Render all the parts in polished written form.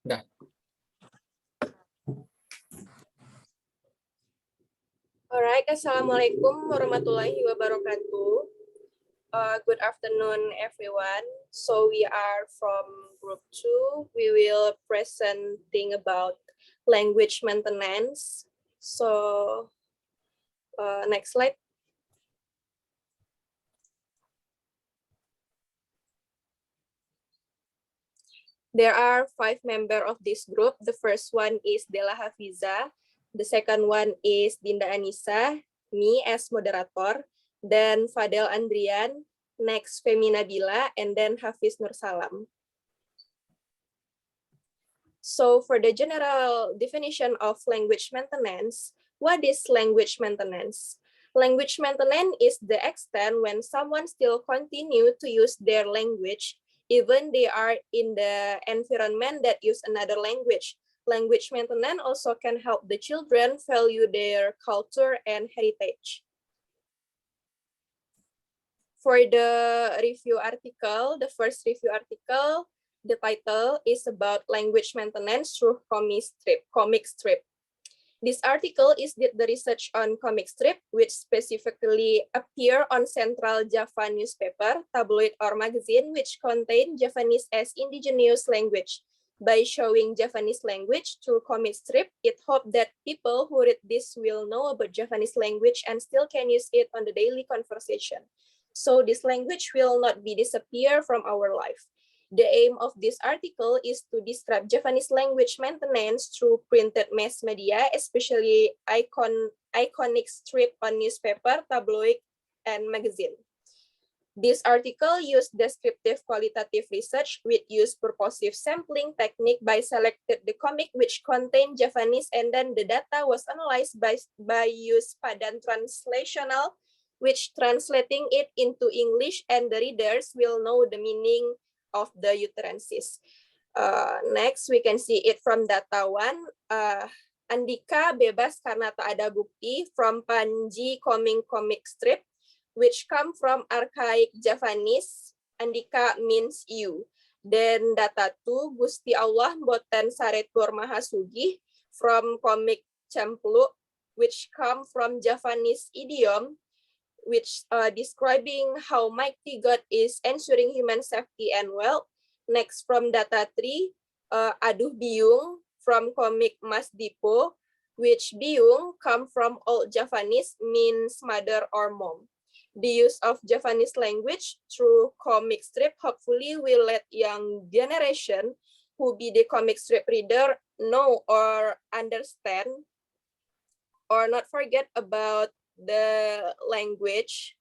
Dah. Alright, Assalamualaikum warahmatullahi wabarakatuh. Good afternoon, everyone. So we are from group 2. We will presenting about language maintenance. So next slide. There are 5 members of this group. The first one is Della Haviza. The second one is Dinda Anissa, me as moderator, then Fadel Andrian, next Femi Nabila, and then Hafizh Nursalam. So for the general definition of language maintenance, what is language maintenance? Language maintenance is the extent when someone still continue to use their language even they are in the environment that use another language. Language maintenance also can help the children value their culture and heritage. For the review article, the first review article, the title is about language maintenance through comic strip. This article is the research on comic strip, which specifically appear on Central Java newspaper, tabloid or magazine, which contain Javanese as indigenous language. By showing Javanese language through comic strip, it hoped that people who read this will know about Javanese language and still can use it on the daily conversation. So this language will not be disappear from our life. The aim of this article is to describe Javanese language maintenance through printed mass media, especially iconic strip on newspaper, tabloid, and magazine. This article used descriptive qualitative research with use purposive sampling technique by selected the comic which contained Javanese, and then the data was analyzed by use padan translational, which translating it into English, and the readers will know the meaning of the utterances. Next, we can see it from data 1. Andika bebas karena tak ada bukti from Panji comic strip, which come from archaic Javanese. Andika means you. Then data 2, Gusti Allah mboten saretur mahasugih from comic Cempluk, which come from Javanese idiom, which describing how mighty God is ensuring human safety and wealth. Next, from data 3, Aduh Biung from comic Mas Dipo, which Biung come from Old Javanese, means mother or mom. The use of Javanese language through comic strip hopefully will let young generation who be the comic strip reader know or understand or not forget about the language.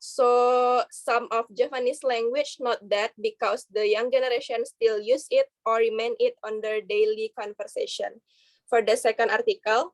So some of Javanese language not that because the young generation still use it or remain it on their daily conversation. For the second article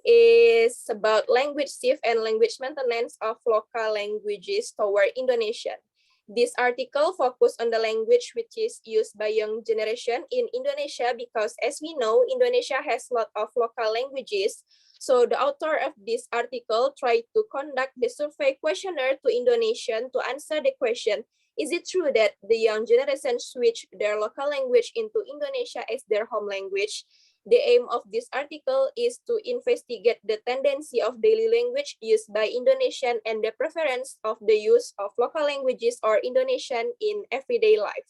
is about language shift and language maintenance of local languages toward Indonesian. This article focus on the language which is used by young generation in Indonesia because as we know, Indonesia has a lot of local languages. So the author of this article tried to conduct the survey questionnaire to Indonesian to answer the question, is it true that the young generation switch their local language into Indonesia as their home language? The aim of this article is to investigate the tendency of daily language used by Indonesian and the preference of the use of local languages or Indonesian in everyday life.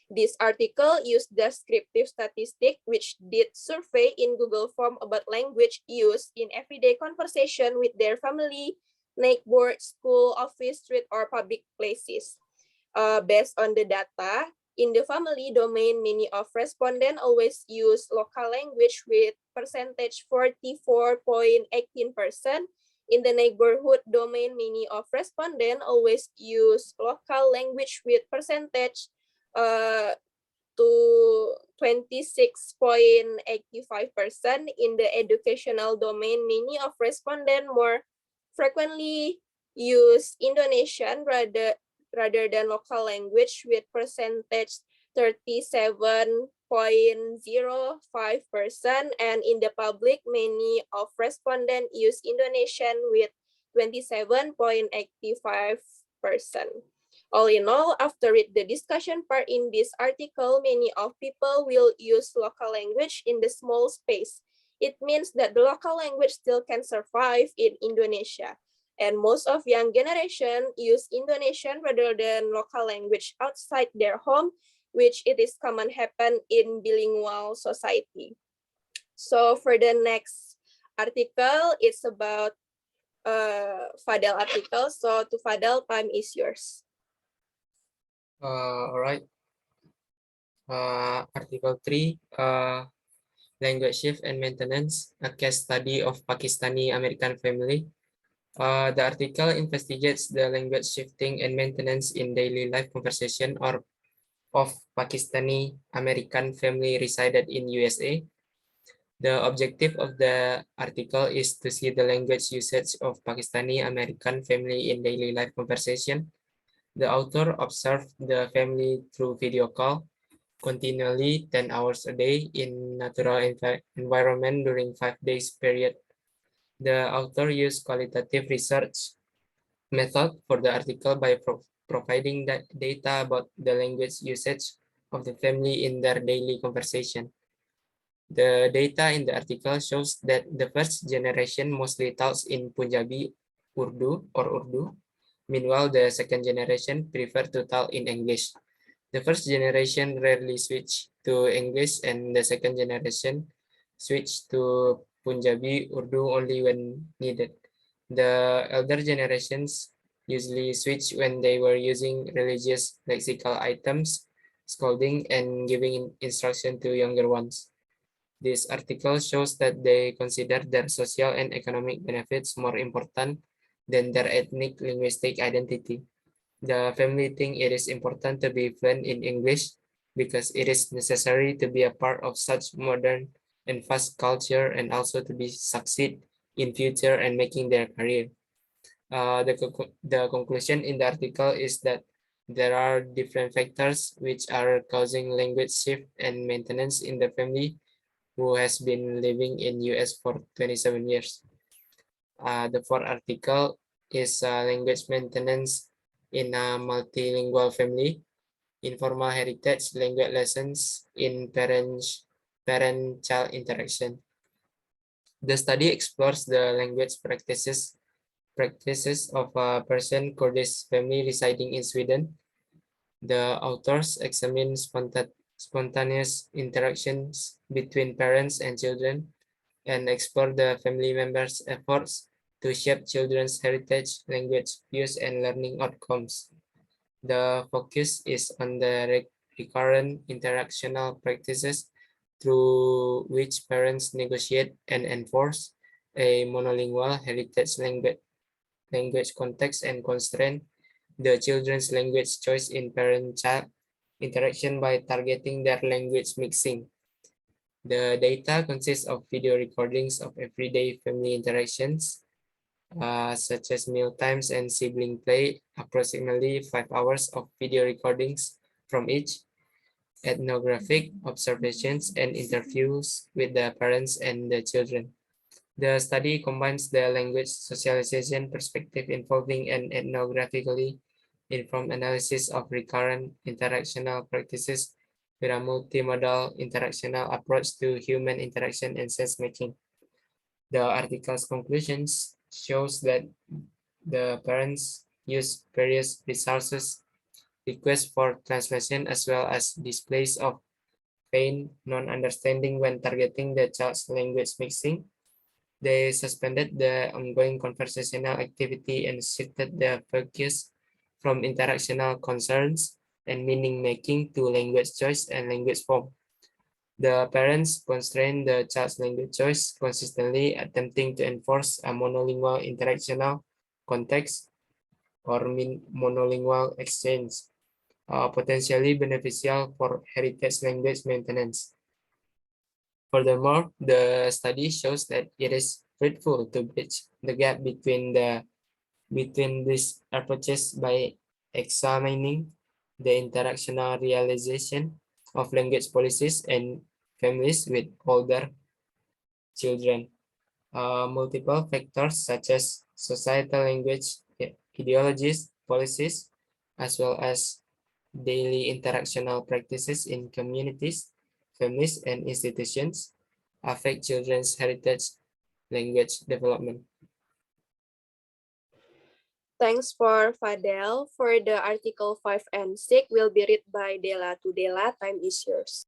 This article used descriptive statistics which did survey in Google Form about language use in everyday conversation with their family, neighbor, school, office, street, or public places. Based on the data, in the family domain, many of respondents always use local language with percentage 44.18%. In the neighborhood domain, many of respondents always use local language with percentage to 26.85%. In the educational domain, many of respondents more frequently use Indonesian rather than local language with percentage 37.05%, and in the public, many of respondents use Indonesian with 27.85%. All in all, after read the discussion part in this article, many of people will use local language in the small space. It means that the local language still can survive in Indonesia. And most of young generation use Indonesian rather than local language outside their home, which it is common happen in bilingual society. So for the next article, it's about Fadel article. So to Fadel, time is yours. All right. Article 3, language shift and maintenance, a case study of Pakistani American family. The article investigates the language shifting and maintenance in daily life conversation or of Pakistani American family resided in USA. The objective of the article is to see the language usage of Pakistani American family in daily life conversation. The author observed the family through video call continually 10 hours a day in natural environment during 5 days period. The author used qualitative research method for the article by providing data about the language usage of the family in their daily conversation. The data in the article shows that the first generation mostly talks in Punjabi, Urdu. Meanwhile, the second generation prefer to talk in English. The first generation rarely switch to English, and the second generation switch to Punjabi, Urdu only when needed. The elder generations usually switch when they were using religious lexical items, scolding, and giving instruction to younger ones. This article shows that they consider their social and economic benefits more important than their ethnic linguistic identity. The family think it is important to be fluent in English because it is necessary to be a part of such modern and fast culture and also to be succeed in future and making their career. The conclusion in the article is that there are different factors which are causing language shift and maintenance in the family who has been living in US for 27 years. The fourth article is language maintenance in a multilingual family, informal heritage language lessons in parent-child interaction. The study explores the language practices of a Persian Kurdish family residing in Sweden. The authors examine spontaneous interactions between parents and children and explore the family members' efforts to shape children's heritage, language use, and learning outcomes. The focus is on the recurrent interactional practices through which parents negotiate and enforce a monolingual heritage language context and constrain the children's language choice in parent-child interaction by targeting their language mixing. The data consists of video recordings of everyday family interactions, such as meal times and sibling play, approximately 5 hours of video recordings from each, ethnographic observations and interviews with the parents and the children. The study combines the language socialization perspective involving an ethnographically informed analysis of recurrent interactional practices with a multimodal interactional approach to human interaction and sense making. The article's conclusions shows that the parents use various resources, requests for translation, as well as displays of pain, non-understanding when targeting the child's language mixing. They suspended the ongoing conversational activity and shifted the focus from interactional concerns and meaning making to language choice and language form. The parents constrain the child's language choice, consistently attempting to enforce a monolingual interactional context or monolingual exchange, potentially beneficial for heritage language maintenance. Furthermore, the study shows that it is fruitful to bridge the gap between these approaches by examining the interactional realization of language policies and families with older children. Multiple factors such as societal language ideologies, policies, as well as daily interactional practices in communities, families, and institutions affect children's heritage language development. Thanks for Fadel. For the article 5 and 6 will be read by Della. To Della, time is yours.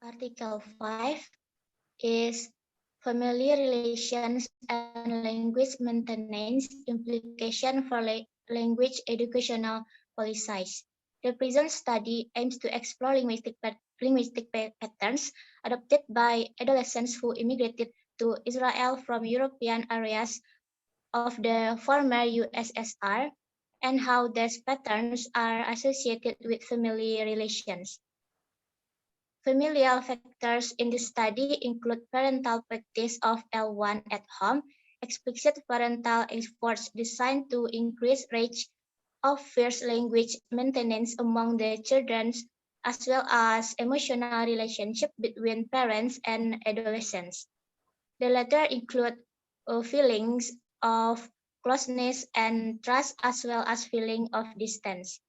Article 5 is family relations and language maintenance implication for language educational policies. The present study aims to explore linguistic patterns adopted by adolescents who immigrated to Israel from European areas of the former USSR and how these patterns are associated with family relations. Familial factors in this study include parental practice of L1 at home, explicit parental efforts designed to increase rates of first language maintenance among the children, as well as emotional relationship between parents and adolescents. The latter include feelings of closeness and trust, as well as feeling of distance.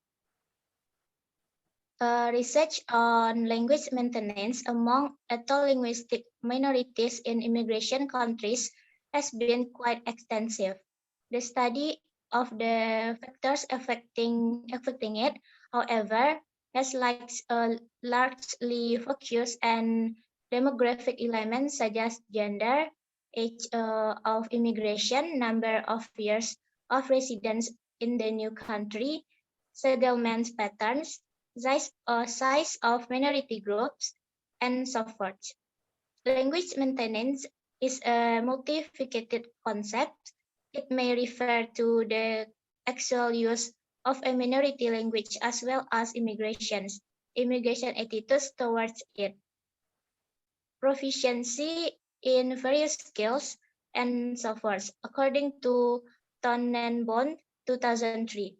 Research on language maintenance among ethno-linguistic minorities in immigration countries has been quite extensive. The study of the factors affecting it, however, has largely focused on demographic elements such as gender, age of immigration, number of years of residence in the new country, settlement patterns, size of minority groups, and so forth. Language maintenance is a multifaceted concept. It may refer to the actual use of a minority language as well as immigration attitudes towards it, proficiency in various skills, and so forth, according to Tonnenbond 2003.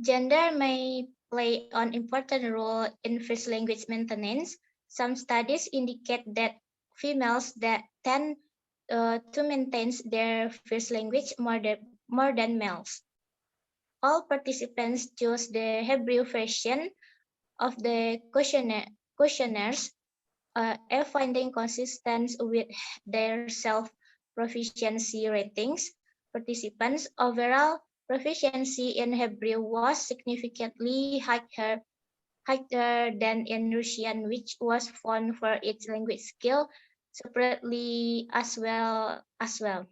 Gender may play an important role in first language maintenance. Some studies indicate that females that tend to maintain their first language more than males. All participants chose the Hebrew version of the questionnaires, a finding consistent with their self-proficiency ratings. Participants' overall proficiency in Hebrew was significantly higher than in Russian, which was found for its language skill separately as well.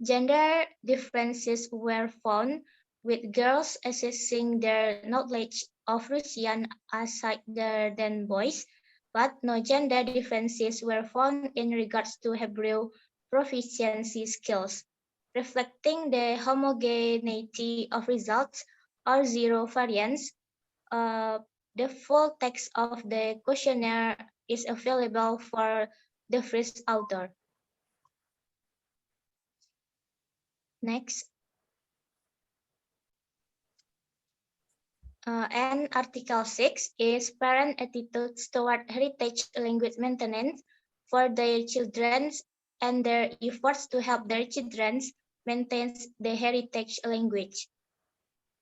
Gender differences were found, with girls assessing their knowledge of Russian as higher than boys, but no gender differences were found in regards to Hebrew proficiency skills, reflecting the homogeneity of results or zero variance. Uh, the full text of the questionnaire is available for the first author. Next. And Article 6 is parent attitudes toward heritage language maintenance for their children and their efforts to help their children maintain the heritage language.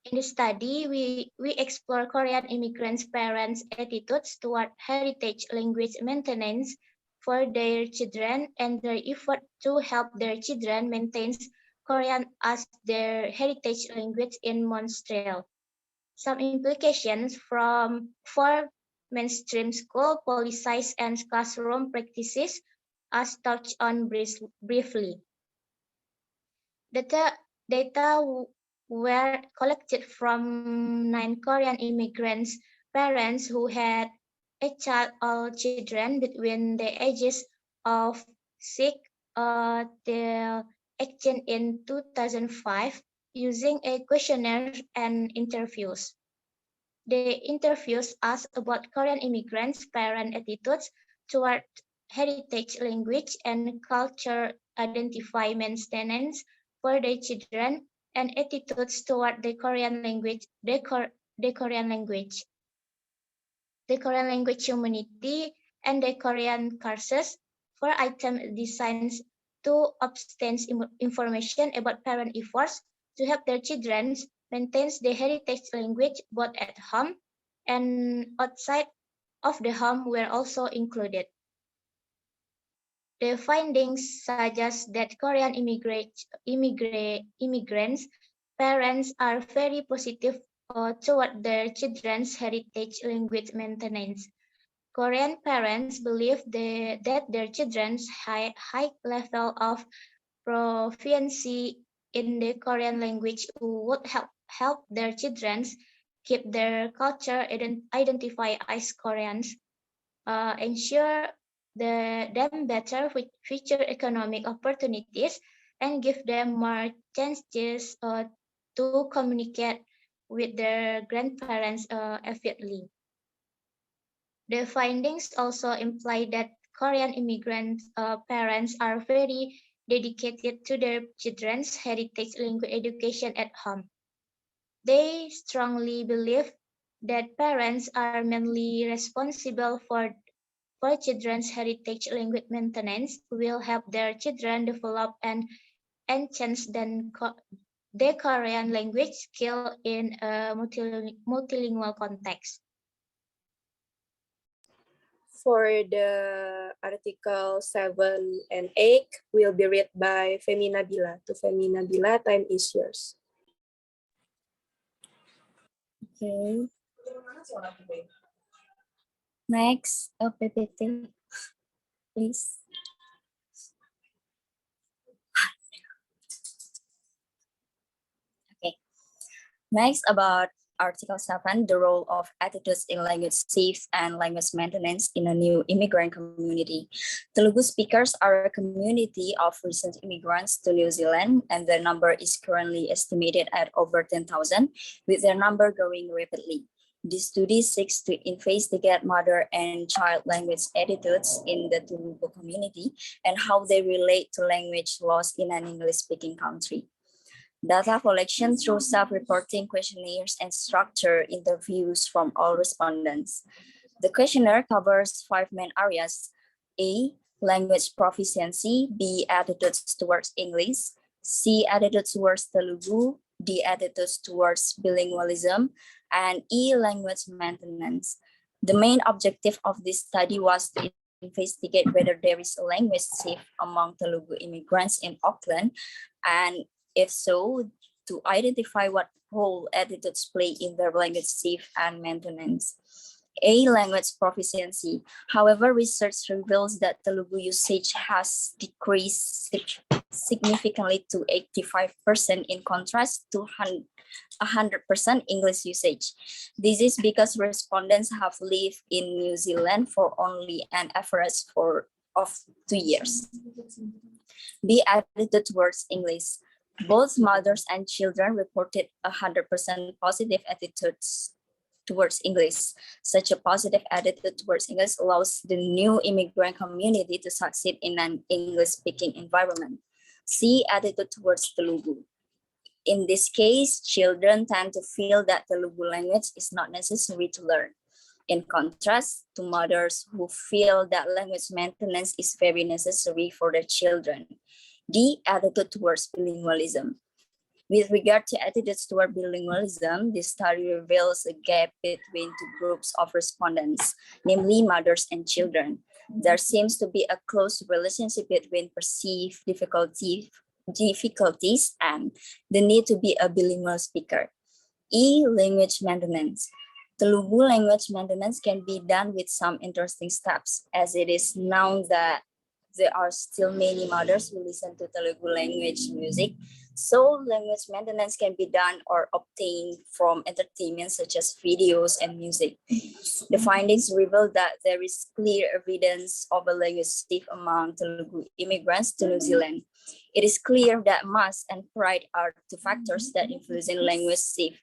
In the study, we explore Korean immigrants' parents' attitudes toward heritage language maintenance for their children and their effort to help their children maintain Korean as their heritage language in Montreal. Some implications for mainstream school policies and classroom practices as touched on briefly. Data were collected from 9 Korean immigrants' parents who had a child or children between the ages of 6 till 18 in 2005 using a questionnaire and interviews. The interviews asked about Korean immigrants' parent attitudes toward heritage language and culture, identify maintenance for their children, and attitudes toward the Korean language, the Korean language, the Korean language community, and the Korean courses for item designs to obtain information about parent efforts to help their children maintain the heritage language both at home and outside of the home were also included. The findings suggest that Korean immigrants' parents are very positive toward their children's heritage language maintenance. Korean parents believe that their children's high level of proficiency in the Korean language would help their children keep their culture identify as Koreans, ensure them better with future economic opportunities, and give them more chances to communicate with their grandparents effectively. The findings also imply that Korean immigrant parents are very dedicated to their children's heritage language education at home. They strongly believe that parents are mainly responsible for children's heritage language maintenance, will help their children develop and enhance their Korean language skill in a multilingual context. For the article 7 and 8 will be read by Femi Nabila. To Femi Nabila, time is yours. Okay. Next, PPT, please. Okay. Next, about Article 7, the role of attitudes in language safe and language maintenance in a new immigrant community. Telugu speakers are a community of recent immigrants to New Zealand, and their number is currently estimated at over 10,000, with their number growing rapidly. This study seeks to investigate mother and child language attitudes in the Telugu community and how they relate to language loss in an English-speaking country. Data collection through self-reporting questionnaires and structured interviews from all respondents. The questionnaire covers 5 main areas: A, language proficiency; B, attitudes towards English; C, attitudes towards Telugu; D, attitudes towards bilingualism; and E, language maintenance. The main objective of this study was to investigate whether there is a language safe among Telugu immigrants in Auckland, and if so, to identify what role attitudes play in their language safe and maintenance. A, language proficiency. However, research reveals that Telugu usage has decreased significantly to 85% in contrast to 100% English usage. This is because respondents have lived in New Zealand for only an average of 2 years. B, attitude towards English. Both mothers and children reported 100% positive attitudes towards English. Such a positive attitude towards English allows the new immigrant community to succeed in an English-speaking environment. C, attitude towards Telugu. In this case, children tend to feel that Telugu language is not necessary to learn, in contrast to mothers who feel that language maintenance is very necessary for their children. D, attitude towards bilingualism. With regard to attitudes toward bilingualism, this study reveals a gap between two groups of respondents, namely mothers and children. There seems to be a close relationship between perceived difficulties and the need to be a bilingual speaker. E, language maintenance. Telugu language maintenance can be done with some interesting steps, as it is known that there are still many mothers who listen to Telugu language music. So language maintenance can be done or obtained from entertainment such as videos and music. The findings reveal that there is clear evidence of a language safe among Telugu immigrants to New Zealand. It is clear that mass and pride are two factors that influence language safe.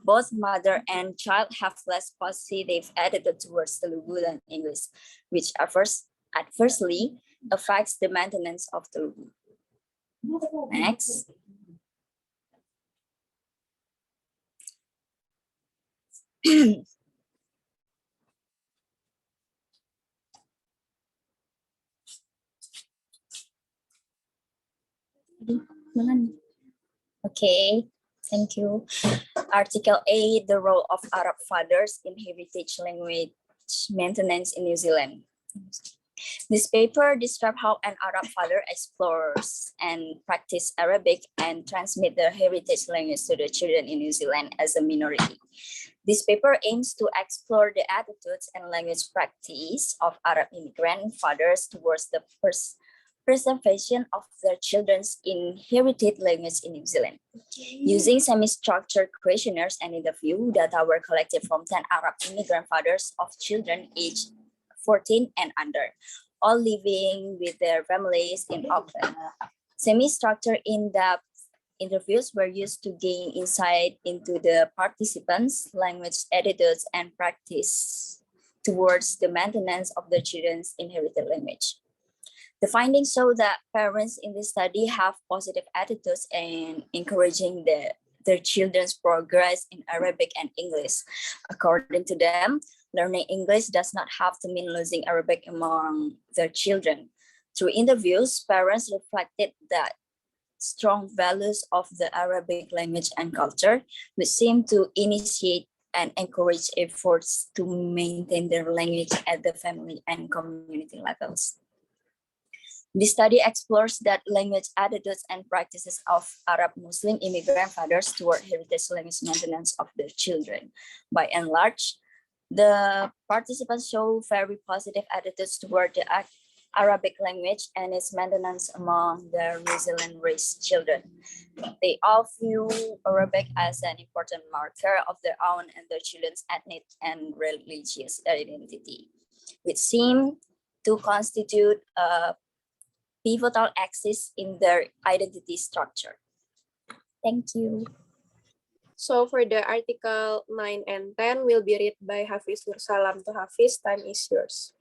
Both mother and child have less positive attitude towards Telugu than English, which adversely affects the maintenance of Telugu. Next. Okay, thank you. Article 8, the role of Arab fathers in heritage language maintenance in New Zealand. This paper describes how an Arab father explores and practices Arabic and transmits the heritage language to the children in New Zealand as a minority. This paper aims to explore the attitudes and language practice of Arab immigrant fathers towards the preservation of their children's inherited language in New Zealand. Using semi-structured questionnaires and interview, data were collected from 10 Arab immigrant fathers of children aged 14 and under, all living with their families in Auckland. Semi-structured in-depth interviews were used to gain insight into the participants' language attitudes and practice towards the maintenance of their children's inherited language. The findings show that parents in this study have positive attitudes and encouraging their children's progress in Arabic and English. According to them, learning English does not have to mean losing Arabic among their children. Through interviews, parents reflected that strong values of the Arabic language and culture, which seem to initiate and encourage efforts to maintain their language at the family and community levels. This study explores that language attitudes and practices of Arab Muslim immigrant fathers toward heritage language maintenance of their children. By and large, the participants show very positive attitudes toward the Arabic language and its maintenance among their New Zealand-raised children. They all view Arabic as an important marker of their own and their children's ethnic and religious identity, which seem to constitute a pivotal axis in their identity structure. Thank you. So for the article 9 and 10 will be read by Hafizh Nursalam to Hafizh. Time is yours.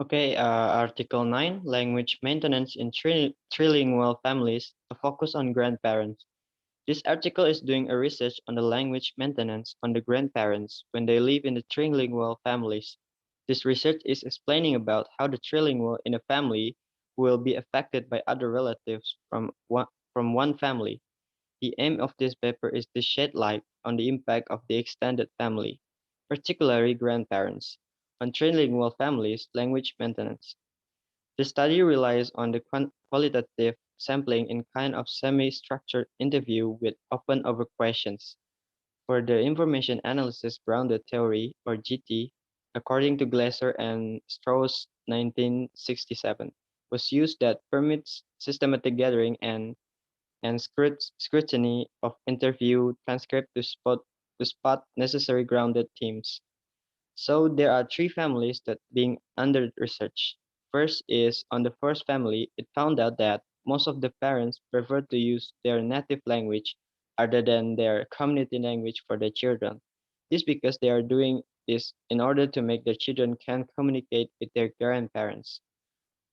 Okay, Article 9, Language Maintenance in Trilingual Families, a focus on grandparents. This article is doing a research on the language maintenance on the grandparents when they live in the trilingual families. This research is explaining about how the trilingual in a family will be affected by other relatives from one family. The aim of this paper is to shed light on the impact of the extended family, particularly grandparents, on trilingual families' language maintenance. The study relies on the qualitative sampling in kind of semi-structured interview with open-over questions. For the information analysis grounded theory, or GT, according to Glaser and Strauss 1967, was used that permits systematic gathering and scrutiny of interview transcript to spot necessary grounded themes. So there are three families that being under research. First is on the first family, it found out that most of the parents prefer to use their native language other than their community language for their children. This because they are doing this in order to make their children can communicate with their grandparents.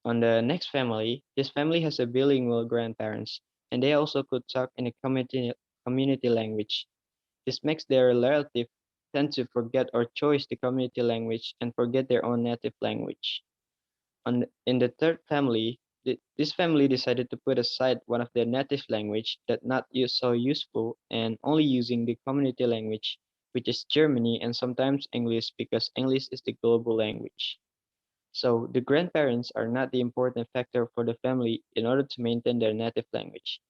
On the next family, this family has a bilingual grandparents, and they also could talk in a community language. This makes their relative tend to forget or choose the community language and forget their own native language. In the third family, this family decided to put aside one of their native language that not so useful and only using the community language, which is Germany and sometimes English because English is the global language. So the grandparents are not the important factor for the family in order to maintain their native language.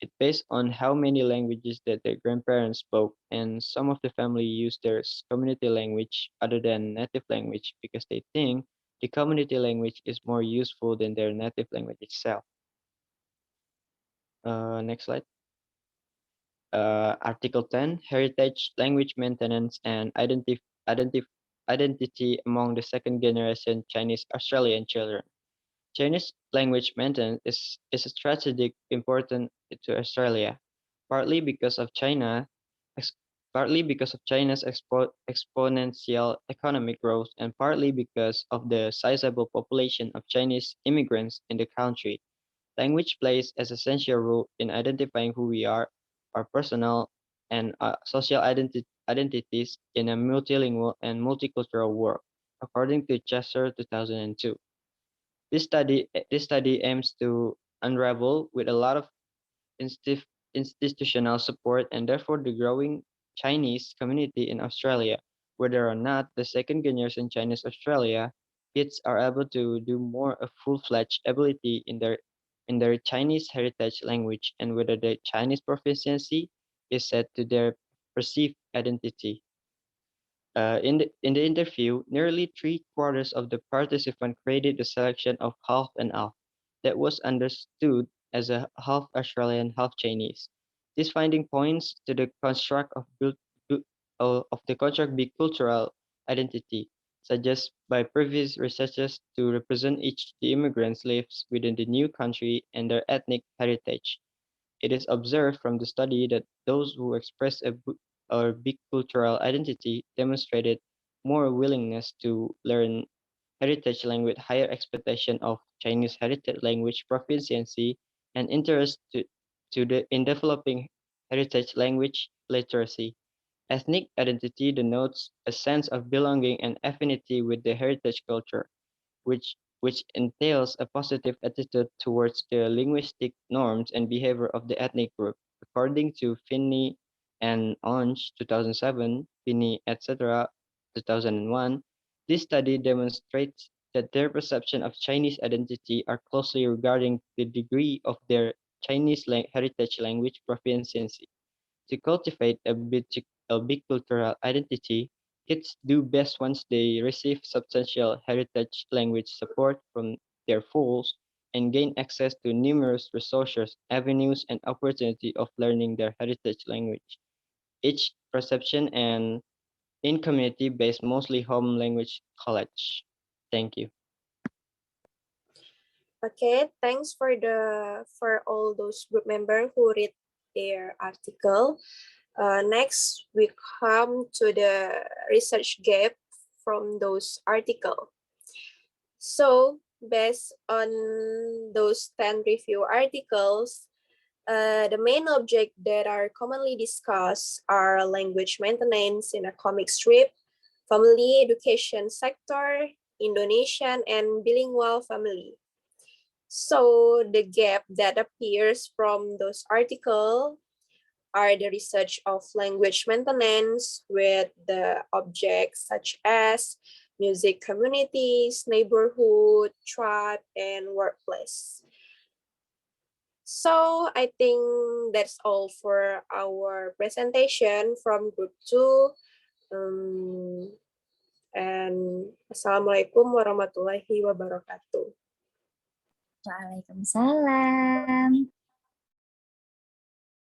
It's based on how many languages that their grandparents spoke, and some of the family use their community language other than native language because they think the community language is more useful than their native language itself. Next slide. Article 10, Heritage, Language Maintenance, and Identity among the second generation Chinese Australian children. Chinese language maintenance is a strategic important to Australia, partly because of partly because of China's exponential economic growth, and partly because of the sizable population of Chinese immigrants in the country. Language plays an essential role in identifying who we are, our personal and social identities in a multilingual and multicultural world, according to Chester 2002. This study aims to unravel with a lot of institutional support and therefore the growing Chinese community in Australia. Whether or not the second generation Chinese Australia kids are able to do more a full-fledged ability in their Chinese heritage language and whether the Chinese proficiency is set to their perceived identity. In the interview, nearly three-quarters of the participants created a selection of half and half that was understood as a half Australian, half Chinese. This finding points to the construct of the construct bicultural identity, suggested by previous researchers to represent each the immigrants lives within the new country and their ethnic heritage. It is observed from the study that those who express a bicultural identity demonstrated more willingness to learn heritage language, higher expectation of Chinese heritage language proficiency, and interest in developing heritage language literacy. Ethnic identity denotes a sense of belonging and affinity with the heritage culture which entails a positive attitude towards the linguistic norms and behavior of the ethnic group. According to Finney and Onge 2007, Finney, etc. 2001, this study demonstrates that their perception of Chinese identity are closely regarding the degree of their Chinese heritage language proficiency. To cultivate a bicultural identity, kids do best once they receive substantial heritage language support from their schools and gain access to numerous resources, avenues, and opportunity of learning their heritage language. Each perception and in community-based, mostly home language college. Thank you. Okay, thanks for all those group members who read their article. Next, we come to the research gap from those articles. So, based on those 10 review articles, the main objects that are commonly discussed are language maintenance in a comic strip, family education sector, Indonesian and bilingual family. So the gap that appears from those articles are the research of language maintenance with the objects such as music communities, neighborhood, tribe, and workplace. So I think that's all for our presentation from group 2. And Assalamualaikum warahmatullahi wabarakatuh. Waalaikumsalam.